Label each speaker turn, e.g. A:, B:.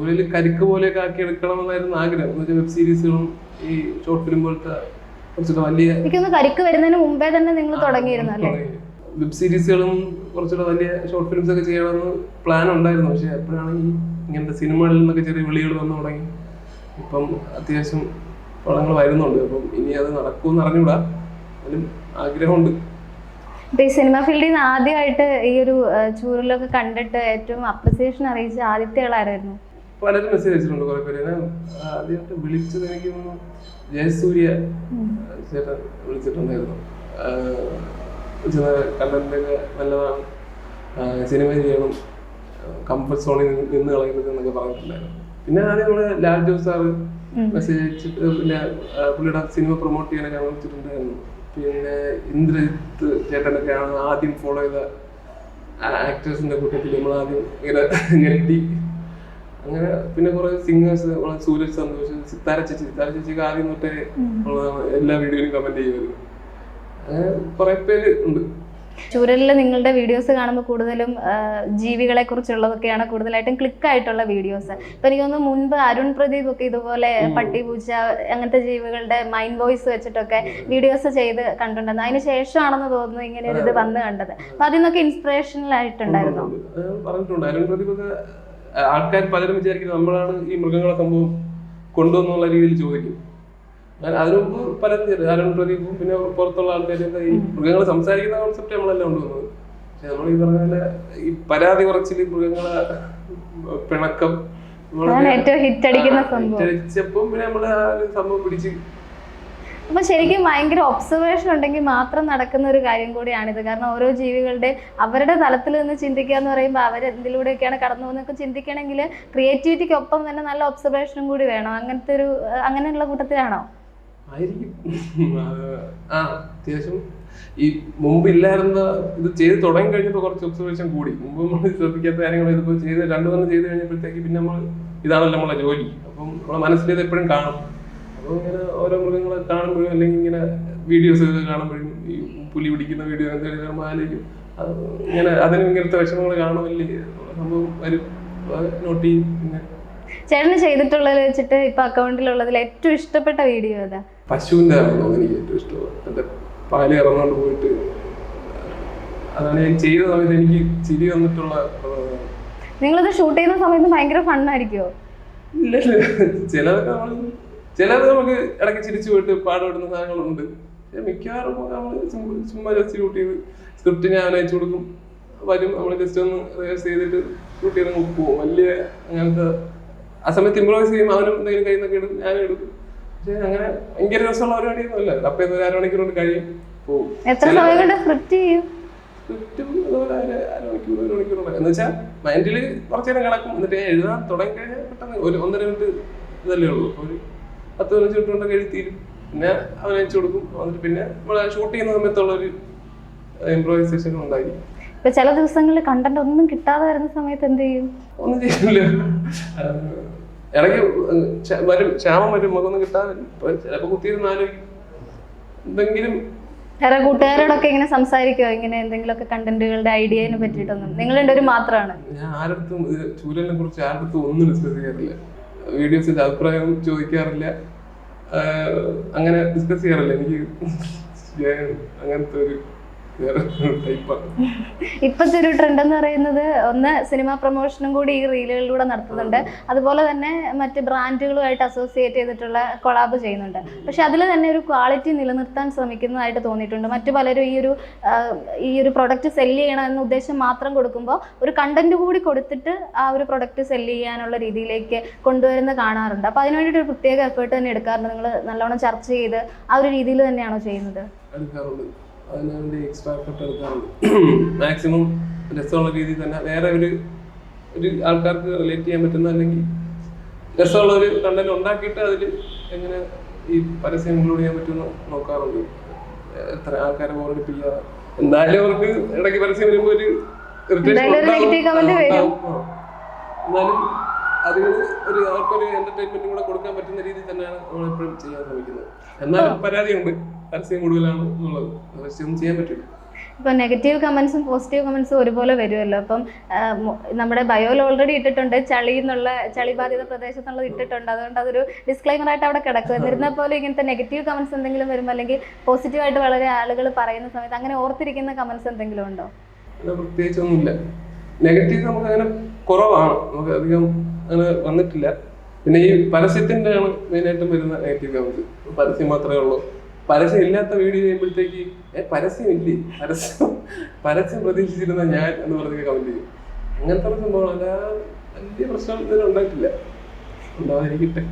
A: ചൂരൽ കരിക്ക് പോലെയൊക്കെ ആക്കി എടുക്കണമെന്നായിരുന്നു ആഗ്രഹം. വെബ് സീരീസുകളും ഈ ഷോർട്ട് ഫിലിം പോലത്തെ കുറച്ചുകൂടെ വലിയ
B: കരിക്ക് വരുന്നതിന് മുമ്പേ തന്നെ നിങ്ങൾ തുടങ്ങിയിരുന്നല്ലേ?
A: വെബ് സീരീസുകളും കുറച്ചുകൂടെ വലിയ ഷോർട്ട് ഫിലിംസ് ഒക്കെ ചെയ്യണമെന്ന് പ്ലാൻ ഉണ്ടായിരുന്നു. പക്ഷെ എപ്പോഴാണ് ഈ ഇങ്ങനത്തെ സിനിമകളിൽ നിന്നൊക്കെ ചെറിയ വിളികൾ വന്നു തുടങ്ങി. ഇപ്പം അത്യാവശ്യം പടങ്ങൾ വരുന്നുണ്ട്. അപ്പം ഇനി അത് നടക്കുമെന്ന് അറിഞ്ഞൂടാ, അതിലും ആഗ്രഹമുണ്ട്.
B: ഈ സിനിമ ഫീൽഡിൽ നിന്ന് ആദ്യമായിട്ട് ഈ ഒരു ചൂരലൊക്കെ കണ്ടിട്ട് ഏറ്റവും അപ്രിസിയേഷൻ അറിയിച്ച ആദ്യത്തെ ആളായിരുന്നു?
A: പലരും മെസ്സേജ് അയച്ചിട്ടുണ്ട്. കുറെ പേര് ആദ്യമായിട്ട് വിളിച്ചത് എനിക്ക് ജയസൂര്യ ചേട്ടൻ വിളിച്ചിട്ടുണ്ടായിരുന്നു. കണ്ടന്റൊക്കെ നല്ലതാണ്, സിനിമ ചെയ്യണം, കംഫർട്ട് സോണിൽ നിന്ന് കളയുന്നത് എന്നൊക്കെ പറഞ്ഞിട്ടുണ്ടായിരുന്നു. പിന്നെ ആദ്യം നമ്മള് ലാൽ ജോസ് സാറ് മെസ്സേജ് അയച്ചിട്ട് പിന്നെ പുള്ളിയുടെ സിനിമ പ്രൊമോട്ട് ചെയ്യാനൊക്കെ വിളിച്ചിട്ടുണ്ടായിരുന്നു. പിന്നെ ഇന്ദ്രജിത്ത് ചേട്ടനൊക്കെയാണ് ആദ്യം ഫോളോ ചെയ്ത ആക്ടേഴ്സിന്റെ കൂട്ടത്തിൽ നമ്മൾ ആദ്യം ഇങ്ങനെ ഞെട്ടി. അങ്ങനെ പിന്നെ കുറെ സിംഗേഴ്സ്, സൂരജ് സന്തോഷ്, സിത്താര ചേച്ചിക്ക് ആദ്യം തൊട്ടേ എല്ലാ വീഡിയോയിലും കമന്റ് ചെയ്യുമായിരുന്നു. അങ്ങനെ കുറെ പേര് ഉണ്ട്.
B: ചൂരലിൽ നിങ്ങളുടെ വീഡിയോസ് കാണുമ്പോൾ കൂടുതലും ജീവികളെ കുറിച്ചുള്ളതൊക്കെയാണ് കൂടുതലായിട്ടും ക്ലിക്ക് ആയിട്ടുള്ള വീഡിയോസ്. ഇപ്പൊ എനിക്ക് തോന്നുന്നു മുൻപ് അരുൺ പ്രദീപ് ഒക്കെ ഇതുപോലെ പട്ടി, പൂച്ച അങ്ങനത്തെ ജീവികളുടെ മൈൻഡ് വോയിസ് വെച്ചിട്ടൊക്കെ വീഡിയോസ് ചെയ്ത് കണ്ടിട്ടുണ്ടായിരുന്നു. അതിന് ശേഷമാണെന്ന് തോന്നുന്നു ഇങ്ങനെ ഒരു ഇത് വന്ന് കണ്ടത്. അപ്പൊ അതിനൊക്കെ ഇൻസ്പിറേഷണൽ ആയിട്ടുണ്ടായിരുന്നു.
A: പറഞ്ഞിട്ടുണ്ട് അരുൺ പ്രദീപ് ഒക്കെ. ആൾക്കാർ പലരും വിചാരിക്കുന്നത് നമ്മളാണ് ഈ മൃഗങ്ങളെ സംഭവം കൊണ്ടുവന്നുള്ള രീതിയിൽ ചോദിക്കും. അതിനുമുമ്പ് പലരും അരുൺ പ്രദീപും പിന്നെ പുറത്തുള്ള ആൾക്കാരൊക്കെ ഈ മൃഗങ്ങളെ സംസാരിക്കുന്ന കോൺസെപ്റ്റ് നമ്മളെല്ലാം കൊണ്ടുവന്നത്. പക്ഷെ നമ്മൾ ഈ പറഞ്ഞ പോലെ ഈ പരാതി കുറച്ചില് മൃഗങ്ങളെ പിണക്കം ഹിറ്റടിച്ചപ്പം പിന്നെ നമ്മള് ആ ഒരു സംഭവം പിടിച്ച്.
B: അപ്പൊ ശരിക്കും ഭയങ്കര ഒബ്സർവേഷൻ ഉണ്ടെങ്കിൽ മാത്രം നടക്കുന്ന ഒരു കാര്യം കൂടിയാണിത്. കാരണം ഓരോ ജീവികളുടെ അവരുടെ തലത്തിൽ നിന്ന് ചിന്തിക്കുക എന്ന് പറയുമ്പോൾ അവരെന്തിലൂടെയൊക്കെയാണ് കടന്നു പോകുന്നതൊക്കെ ചിന്തിക്കണമെങ്കിൽ ക്രിയേറ്റിവിറ്റിക്കൊപ്പം തന്നെ നല്ല ഒബ്സർവേഷനും കൂടി വേണം. അങ്ങനെയുള്ള കൂട്ടത്തിലാണോ?
A: ആയിരിക്കും. അത്യാവശ്യം ഈ മുമ്പ് ഇല്ലായിരുന്ന ഇത് ചെയ്ത് തുടങ്ങി കഴിഞ്ഞപ്പോൾ കുറച്ച് ഒബ്സർവേഷൻ കൂടി. മുമ്പ് നമ്മൾ ശ്രദ്ധിക്കാത്ത കാര്യങ്ങൾ ഇതിപ്പോൾ ചെയ്ത് 2 ചെയ്ത് കഴിഞ്ഞപ്പോഴത്തേക്ക് പിന്നെ നമ്മൾ ഇതാണല്ലോ നമ്മളെ ജോലി. അപ്പം നമ്മളെ മനസ്സിലേത് എപ്പോഴും കാണും. അപ്പോൾ ഇങ്ങനെ ഓരോ മൃഗങ്ങളെ കാണുമ്പോഴും അല്ലെങ്കിൽ ഇങ്ങനെ വീഡിയോസ് കാണുമ്പോഴും ഈ പുലി പിടിക്കുന്ന വീഡിയോ എന്തെങ്കിലും ആലോചിക്കും. ഇങ്ങനെ അതിന് ഇങ്ങനത്തെ വിഷമങ്ങൾ കാണുമല്ലേ സംഭവം വരും, നോട്ട് ചെയ്യും. പിന്നെ
B: ചേട്ടന് ചെയ്തിട്ടുള്ളത് വെച്ചിട്ട് ഇപ്പൊ അക്കൗണ്ടിലുള്ളതിൽ ഏറ്റവും ഇഷ്ടപ്പെട്ട വീഡിയോ ഏതാ?
A: പശുവിന്റെ ആണോ എനിക്ക് ഏറ്റവും ഇഷ്ടമാണ്. എന്റെ പാല് ഇറങ്ങാണ്ട് പോയിട്ട് അതാണ് ഞാൻ ചെയ്ത സമയത്ത് എനിക്ക് ചിരി വന്നിട്ടുള്ള.
B: നിങ്ങളത് ഷൂട്ട് ചെയ്യുന്ന സമയത്ത് ഭയങ്കര ഫണ്ണായിരിക്കുമോ?
A: ഇല്ലല്ല, ചിലത് നമുക്ക് ഇടയ്ക്ക് ചിരിച്ചു പോയിട്ട് പാടുപെടുന്ന സാധനങ്ങളുണ്ട്. മിക്കവാറും നമ്മൾ ചുമ്മാ ജസ്റ്റ് ഷൂട്ട് ചെയ്ത് സ്ക്രിപ്റ്റ് ഞാൻ അയച്ചു കൊടുക്കും, വരും, നമ്മൾ ജസ്റ്റ് ഒന്ന് റിഹേഴ്സ് ചെയ്തിട്ട് ഷൂട്ട് ചെയ്ത് പോകും. വലിയ അങ്ങനത്തെ ആ സമയത്ത് ഇംപ്രൂവൈസ് ചെയ്യും. അവനും എന്തെങ്കിലും കയ്യിൽ നിന്നൊക്കെ ഇടും, ഞാനും എടുക്കും. പക്ഷെ അങ്ങനെ ഭയങ്കര രസമുള്ള പരിപാടിയൊന്നും അല്ല. അപ്പം 1 അരമണിക്കൂർ കൊണ്ട് കഴിയും, പോകും. സ്ക്രിപ്റ്റും അതുപോലെ 1 മണിക്കൂർ എന്ന് വെച്ചാൽ മൈൻഡില് കുറച്ചു നേരം കിടക്കും. എന്നിട്ട് എഴുതാൻ തുടങ്ങി കഴിഞ്ഞാൽ പെട്ടെന്ന് 1.5 മിനിറ്റ് ഇതല്ലേ ഉള്ളൂ. ഒരു 10-15 മിനിറ്റ് കൊണ്ടൊക്കെ എഴുതി തീരും. പിന്നെ അവൻ അയച്ചു കൊടുക്കും. എന്നിട്ട് പിന്നെ നമ്മളെ ഷൂട്ട് ചെയ്യുന്ന സമയത്തുള്ള ഒരു ഇംപ്രൂവൈസേഷൻ ഉണ്ടായിരിക്കും.
B: ഇപ്പൊ ചില ദിവസങ്ങളിൽ കണ്ടന്റ് ഒന്നും കിട്ടാതെ വരുന്ന സമയത്ത് എന്ത് ചെയ്യും?
A: ഒന്നും ചെയ്യില്ല. ഇടയ്ക്ക് വരും, ക്ഷാമം വരും, നമുക്കൊന്നും കിട്ടാതെ ചിലപ്പോ കുത്തിയിരുന്ന് ആലോചിക്കും എന്തെങ്കിലും.
B: വേറെ കൂട്ടുകാരോടൊക്കെ ഇങ്ങനെ സംസാരിക്കുമോ ഇങ്ങനെ എന്തെങ്കിലുമൊക്കെ കണ്ടന്റുകളുടെ ഐഡിയനെ പറ്റിയിട്ടൊന്നും? നിങ്ങൾ രണ്ടുപേരും മാത്രമാണ്?
A: ഞാൻ ആരടുത്തും ചൂരലിനെ കുറിച്ച് ആരടുത്തും ഒന്നും ഡിസ്കസ് ചെയ്യാറില്ല. വീഡിയോസിന്റെ അഭിപ്രായം ചോദിക്കാറില്ല, അങ്ങനെ ഡിസ്കസ് ചെയ്യാറില്ല. എനിക്ക് അങ്ങനത്തെ ഒരു
B: ഇപ്പോഴത്തെ ഒരു ട്രെൻഡ് എന്ന് പറയുന്നത് ഒന്ന് സിനിമ പ്രൊമോഷനും കൂടി ഈ റീലുകളിലൂടെ നടത്തുന്നുണ്ട്. അതുപോലെ തന്നെ മറ്റ് ബ്രാൻഡുകളുമായിട്ട് അസോസിയേറ്റ് ചെയ്തിട്ടുള്ള കൊളാബ് ചെയ്യുന്നുണ്ട്. പക്ഷെ അതിൽ തന്നെ ഒരു ക്വാളിറ്റി നിലനിർത്താൻ ശ്രമിക്കുന്നതായിട്ട് തോന്നിയിട്ടുണ്ട്. മറ്റു പലരും ഈ ഒരു പ്രൊഡക്റ്റ് സെല്ല് ചെയ്യണം എന്ന ഉദ്ദേശം മാത്രം കൊടുക്കുമ്പോൾ ഒരു കണ്ടന്റ് കൂടി കൊടുത്തിട്ട് ആ ഒരു പ്രൊഡക്റ്റ് സെല്ല് ചെയ്യാനുള്ള രീതിയിലേക്ക് കൊണ്ടുവരുന്ന കാണാറുണ്ട്. അപ്പോൾ അതിന് വേണ്ടിയിട്ട് ഒരു പ്രത്യേക എഫേർട്ട് തന്നെ എടുക്കാറുണ്ട്. നിങ്ങൾ നല്ലോണം ചർച്ച ചെയ്ത് ആ ഒരു രീതിയിൽ തന്നെയാണോ ചെയ്യുന്നത്?
A: അതിനുവേണ്ടി എക്സ്ട്രാ എഫർട്ട് എടുക്കാറുണ്ട്. മാക്സിമം രസമുള്ള രീതിയിൽ തന്നെ വേറെ ഒരു ആൾക്കാർക്ക് റിലേറ്റ് ചെയ്യാൻ പറ്റുന്ന അല്ലെങ്കിൽ രസമുള്ള ഒരു കണ്ടന്റ് ഉണ്ടാക്കിയിട്ട് അതിൽ എങ്ങനെ ഈ പരസ്യം ഇൻക്ലൂഡ് ചെയ്യാൻ പറ്റുമെന്ന് നോക്കാറുണ്ട്. എത്ര ആൾക്കാരെ ബോറടിപ്പിക്കാതെ. എന്തായാലും അവർക്ക് ഇടയ്ക്ക് പരസ്യം വരുമ്പോൾ ഒരു എന്നാലും അതിന് അവർക്കൊരു എന്റർടൈൻമെന്റ് കൂടെ കൊടുക്കാൻ പറ്റുന്ന രീതിയിൽ തന്നെയാണ് നമ്മളെപ്പോഴും ചെയ്യാൻ ശ്രമിക്കുന്നത്. എന്നാലും പരാതിയുണ്ട്, പരസ്യം കൂടുതലാണ് എന്നുള്ളത്. പരസ്യം ചെയ്യാൻ പറ്റില്ല.
B: ഇപ്പം നെഗറ്റീവ് കമൻസും പോസിറ്റീവ് കമൻസും ഒരുപോലെ വരുമല്ലോ. അപ്പം നമ്മുടെ ബയോയിൽ ഓൾറെഡി ഇട്ടിട്ടുണ്ട് ചളി ബാധിത പ്രദേശത്തുള്ളത് ഇട്ടിട്ടുണ്ട്. അതുകൊണ്ട് അതൊരു ഡിസ്ക്ലൈമർ ആയിട്ട് അവിടെ കിടക്കും. എന്നിരുന്നാൽ പോലും ഇങ്ങനത്തെ നെഗറ്റീവ് കമൻസ് എന്തെങ്കിലും വരുമ്പോൾ അല്ലെങ്കിൽ പോസിറ്റീവായിട്ട് വളരെ ആളുകൾ പറയുന്ന സമയത്ത് അങ്ങനെ ഓർത്തിരിക്കുന്ന കമൻസ് എന്തെങ്കിലും ഉണ്ടോ?
A: പ്രത്യേകിച്ചൊന്നുമില്ല. നെഗറ്റീവ് നമുക്ക് അങ്ങനെ കുറവാണ്, നമുക്ക് അധികം അങ്ങനെ വന്നിട്ടില്ല. പിന്നെ ഈ പരസ്യത്തിന്റെ ആണ് മെയിനായിട്ടും വരുന്ന നെഗറ്റീവ് കമന്റ്. പരസ്യം മാത്രമേ ഉള്ളൂ. പരസ്യം ഇല്ലാത്ത വീഡിയോ ചെയ്യുമ്പോഴത്തേക്ക് പരസ്യം ഇല്ലേ, പരസ്യം പ്രതീക്ഷിച്ചിരുന്ന ഞാൻ എന്ന് പറഞ്ഞ കമന്റ് ചെയ്യും. അങ്ങനത്തെ സംഭവം അല്ല, വലിയ പ്രശ്നം ഇതിൽ ഉണ്ടായിട്ടില്ല. ഉണ്ടാവാതിരിക്കട്ടെ.